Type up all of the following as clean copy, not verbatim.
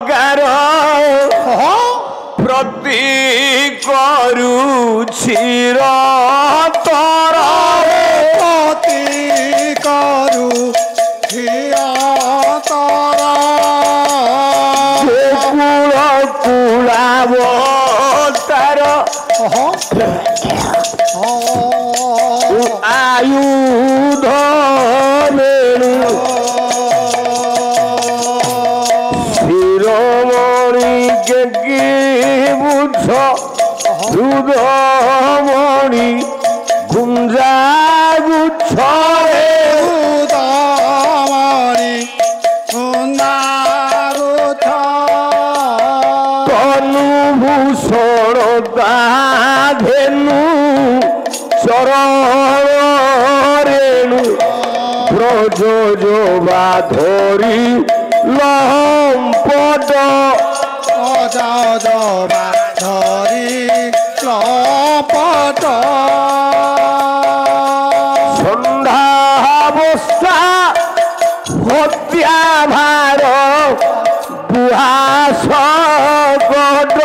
गार प्रति करुछि तोरा प्रति करुछि तोरा कुल कुलाव तार आयुध দুধমণি গুঞ্জা গুচ্ছরে উদামণি সুন্দর তনু ভূষণ ধেনু চরণ রেণু ব্রজ যোবা ধরি লম্পট অজবা ধরি লপট সন্ধ্যাবস্থা হত্যা ভার বুহাস গড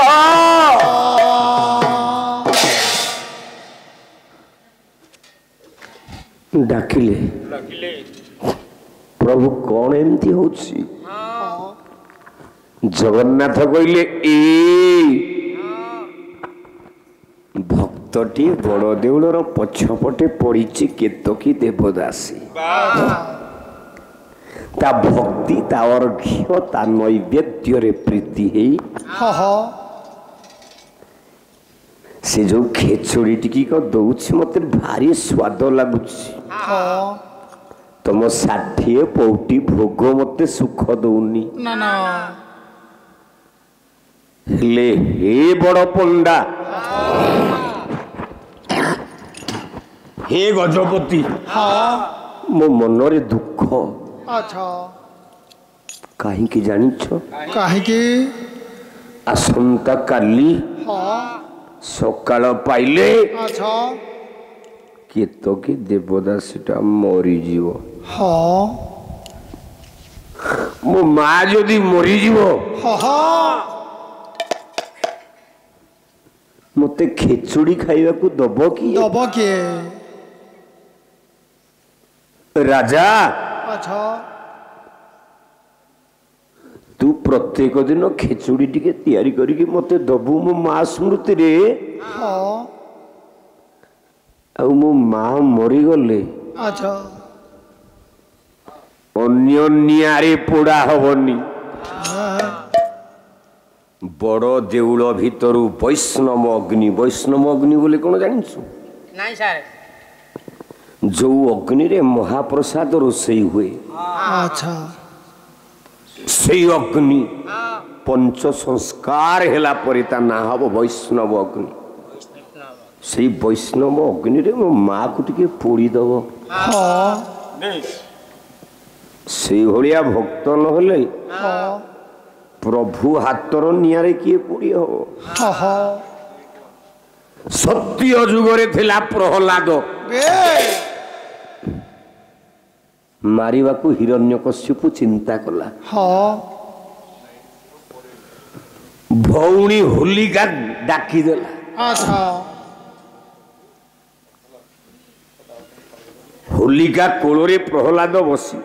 ডাকিলে প্রভু কଣ ଏମିତି ହଉଛି ଜଗନ୍ନାଥ କହିଲେ ଏ ଭକ୍ତଟି ବଡ଼ ଦେଉଳର ପଛପଟେ ପଡ଼ିଛି କେତକୀ ଦେବଦାସୀ ତା ଭକ୍ତି ତା ଅର୍ଘ୍ୟ ତା ନୈବେଦ୍ୟରେ ପ୍ରୀତି ହେଇ ସେ ଯୋଉ ଖେଚୁଡ଼ି ଟିକିକ ଦଉଛି ମତେ ଭାରି ସ୍ୱାଦ ଲାଗୁଛି ତମ 60 ପଉଟି ଭୋଗ ମତେ ସୁଖ ଦଉନି ହେଲେ ହେ ବଡ଼ ପଣ୍ଡା ହେ ଗଜପତି ମୋ ମନରେ ଦୁଃଖ କାହିଁକି ଜାଣିଛ କାହିଁକି ଆସନ୍ତା କାଲି ସକାଳ ପାଇଲେ କେତକୀ ଦେବଦାସୀଟା ମରିଯିବ ମୋ ମା ଯଦି ମରିଯିବ ମତେ ଖେଚୁଡ଼ି ଖାଇବାକୁ ଦବ କିଏ ରାଜା ତୁ ପ୍ରତ୍ୟେକ ଦିନ ଖେଚୁଡ଼ି ଟିକେ ତିଆରି କରିକି ମତେ ଦବୁ ମୋ ମା ସ୍ମୃତିରେ ଆଉ ମୋ ମା ମରିଗଲେ ଅନ୍ୟ ନିଆଁରେ ପୋଡ଼ା ହବନି ବଡ଼ ଦେଉଳ ଭିତରୁ ବୈଷ୍ଣବ ଅଗ୍ନି ବୋଲି କଣ ଜାଣିଛୁ ନାଇଁ ସାର୍ ଯୋଉ ଅଗ୍ନିରେ ମହାପ୍ରସାଦ ରୋଷେଇ ହୁଏ ସେଇ ଅଗ୍ନି ପଞ୍ଚ ସଂସ୍କାର ହେଲା ପରେ ତା ନାଁ ହବ ବୈଷ୍ଣବ ଅଗ୍ନି ସେଇ ବୈଷ୍ଣବ ଅଗ୍ନିରେ ମୋ ମାକୁ ଟିକେ ପୋଡ଼ିଦବ ସେଇଭଳିଆ ଭକ୍ତ ନହେଲେ ପ୍ରଭୁ ହାତର ନିଆଁରେ କିଏ ପୋଡ଼ି ହବ ସତ୍ୟ ଯୁଗରେ ଥିଲା ପ୍ରହ୍ଲାଦ ମାରିବାକୁ ହିରଣ୍ୟକଶ୍ୟପକୁ ଚିନ୍ତା କଲା ଭଉଣୀ ହୋଲିକା ଡାକିଦେଲା ହୋଲିକା କୋଳରେ ପ୍ରହ୍ଲାଦ ବସି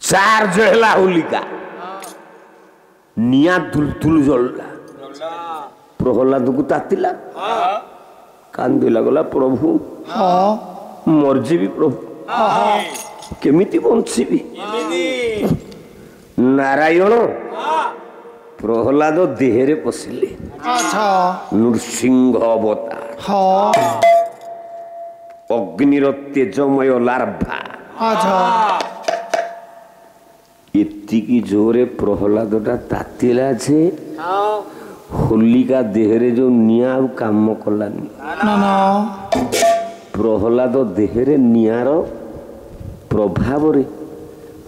ଚାର୍ଜ ହେଲା ହୋଲିକା ନିଆଁ ତୁଲତୁଲ ଜଳିଲା ପ୍ରହ୍ଲାଦକୁ ତାତିଲା କାନ୍ଦିଲା ଗଲା ପ୍ରଭୁ ମରିଯିବି ପ୍ରଭୁ କେମିତି ବଞ୍ଚିବି ନାରାୟଣ ପ୍ରହ୍ଲାଦ ଦେହରେ ପଶିଲେ ନୃସିଂହ ଅବତାର ଅଗ୍ନିର ତେଜମୟ ଲାର୍ଭା ଏତିକି ଜୋରେ ପ୍ରହ୍ଲାଦଟା ତାତିଲା ଯେ ହୋଲିକା ଦେହରେ ଯୋଉ ନିଆଁ ଆଉ କାମ କଲାନି ପ୍ରହ୍ଲାଦ ଦେହରେ ନିଆଁର ପ୍ରଭାବରେ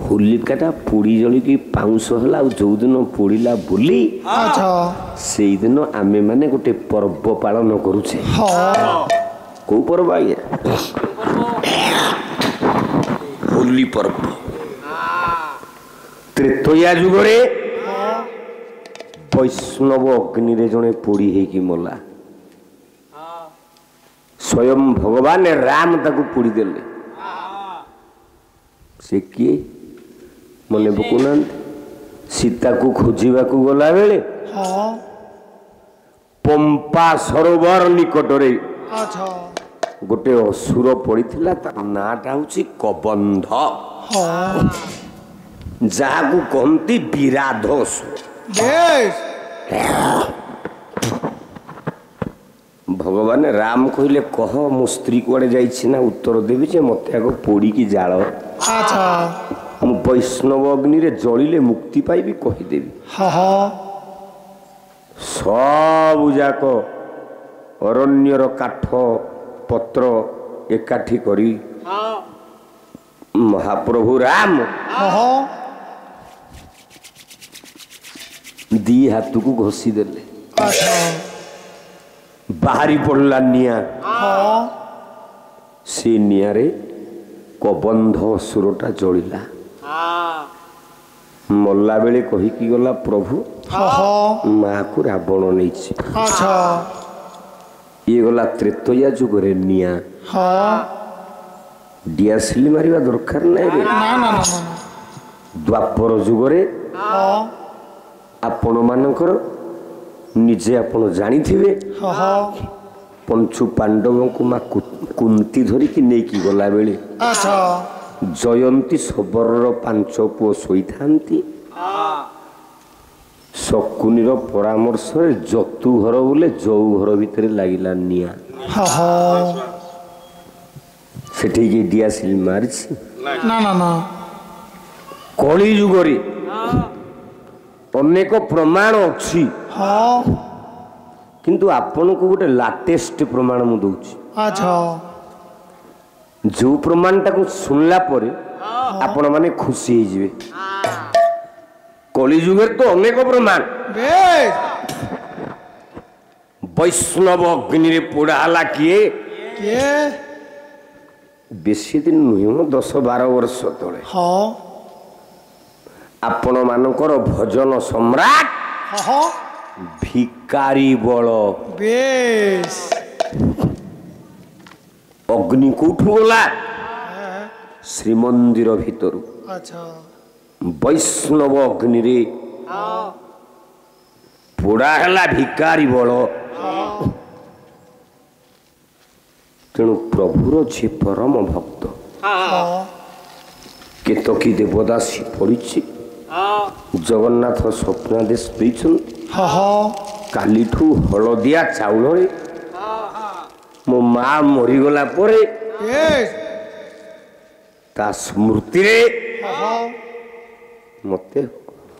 ହୋଲିକାଟା ପୋଡ଼ି ଜଳିକି ପାଉଁଶ ହେଲା ଆଉ ଯୋଉଦିନ ପୋଡ଼ିଲା ବୋଲି ସେଇଦିନ ଆମେମାନେ ଗୋଟେ ପର୍ବ ପାଳନ କରୁଛେ କୋଉ ପର୍ବ ଆଜ୍ଞା ହୋଲି पर्व त्रेतया जुगरे हाँ वैष्णव अग्नि रे जड़े पोड़ी है मला स्वयं भगवान राम ताकू पोड़ी देले से किए मने पकुना सीता को खोजा गला बेले हाँ पंपा सरोवर निकट रे अच्छा गोटे असुर पड़ी नाटा हूँ कबंध हाँ जहाँ को कहती विराध असुर बेश भगवान राम कहले कह मो स्त्री कुआड़े जाइछि ना उत्तर देवी जे मते आगो पोड़ी की जाल अच्छा मु वैष्णव अग्नि रे जलिले मुक्ति पाइबी कहीदेवी हाँ हाँ सब जाक अरण्यर काठ पत्र एकाठी करी महाप्रभु राम हाँ हाँ दी हाथ को घोषी देले अच्छा बाहरी पड़ला निया हाँ से नियारे कबंध असुरटा जलिला मल्ला बेले कहीकि गला प्रभु हाँ हाँ माँ को रावण नहीं अच्छा ये गला त्रेतया जुगरे निया हाँ डियासिली मारिबा दरकार नहीं रे ना ना ना ना द्वापर जुगरे हाँ आपण मानकर निजे आपण जानिथिबे हाँ हाँ पंचु पांडवों को माँ कुंती धरिकी नेकी गला बेले अच्छा जयंती सबरर पांच पुओ शोई थांती शकुनीर परामर्श जतु घर बोले जौ घर भितर लागिला निया हाँ हाँ सेठी की डियासिल मारिछि ना ना ना कली जुगरे अनेक प्रमाण अच्छी हाँ किंतु आपण को गोटे लाटेस्ट प्रमाण मु दउछि अच्छा जो प्रमाण टाको सुनला परे आपण माने खुशी हो जिवे कली जुगे तो अनेक प्रमाण बेश वैष्णव अग्नि रे पोड़ा हला किए के बेसी दिन नुह 10-12 वर्ष तले हाँ आपण मानकर भजन सम्राट हाँ हाँ भिकारी बल बेश अग्नि कौठू गला श्रीमंदिर भितर अच्छा वैष्णव अग्नि रे पोड़ा हला भिकारी बल तेणु प्रभुर जे परम भक्त हाँ केतकी देवदासी पड़ी जगन्नाथ स्वप्नादेश देइछन हाँ हाँ कालीठू हलदिया चाउल रे मो माँ मरीगला परे बेश ता स्मृति रे हाँ हाँ मते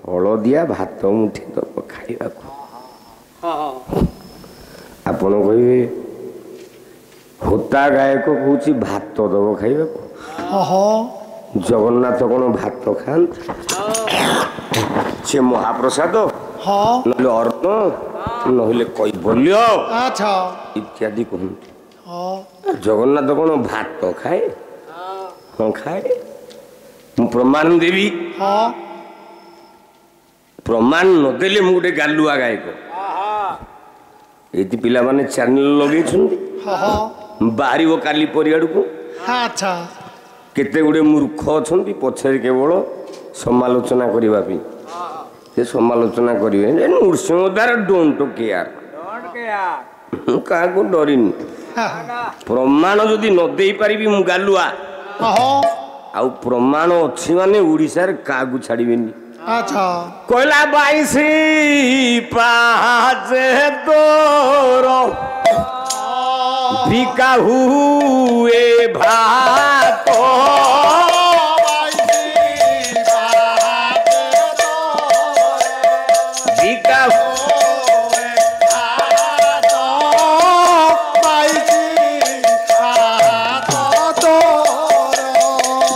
हलदिया भात मुठी दब खाइबा आपण कहिबे होता गायक कहूँ भात दब खाइबा हाँ हाँ जगन्नाथ कौन भात खान से महाप्रसाद हाँ नहले अर्ण नहले कैबल्य अच्छा इत्यादि कहते हाँ जगन्नाथ कौन भात खाए हाँ खाए मु प्रमाण देवी हाँ प्रमाण नदेले मु गोटे गालुआ गायक ये पिला माने चैनल लगे हाँ हाँ बाहर काली परियाड़ को अच्छा केते गुड़े मूर्ख अच्छा पछे केवल समालोचना करने से समालोचना करेंगे नृसिंहदार डोंट केयर क्या डरनी प्रमाण जदि न दे पारि मु गालुआ हाँ आउ प्रमाण अच्छी माने उड़ीसा क्या छाड़बेनि अच्छा कहला 22 5 तोर बिका हुए भात बिका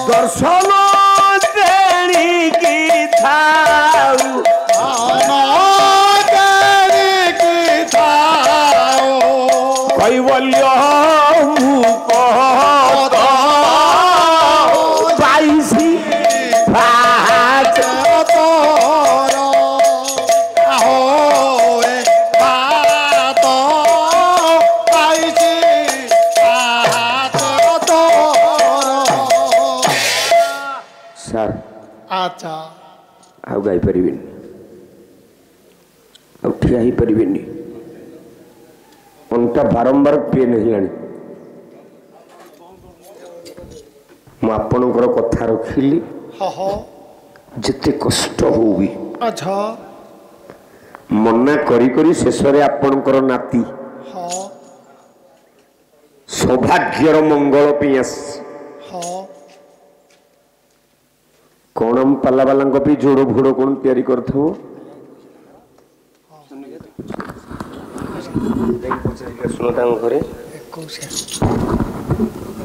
दर्शन देणी थाऊ कैवल्य ଆଚ୍ଛା ଆଉ ଗାଇପାରିବିନି ଆଉ ଠିଆ ହେଇପାରିବିନି ଅଣ୍ଟା ବାରମ୍ବାର ପେନ୍ ହେଲାଣି ମୁଁ ଆପଣଙ୍କର କଥା ରଖିଲି ହଁ ଯେତେ କଷ୍ଟ ହଉ ବି ଆଚ୍ଛା ମନା କରି କରି ଶେଷରେ ଆପଣଙ୍କର ନାତି ହଁ ସୌଭାଗ୍ୟର ମଙ୍ଗଳ ପାଇଁ ଆସିଛି ହଁ କଣ ଆମ ପାଲାବାଲାଙ୍କ ପାଇଁ ଯୋଡ଼ ଭୋଡ଼ କଣ ତିଆରି କରିଥିବ ଶୁଣ ତାଙ୍କ ଘରେ 21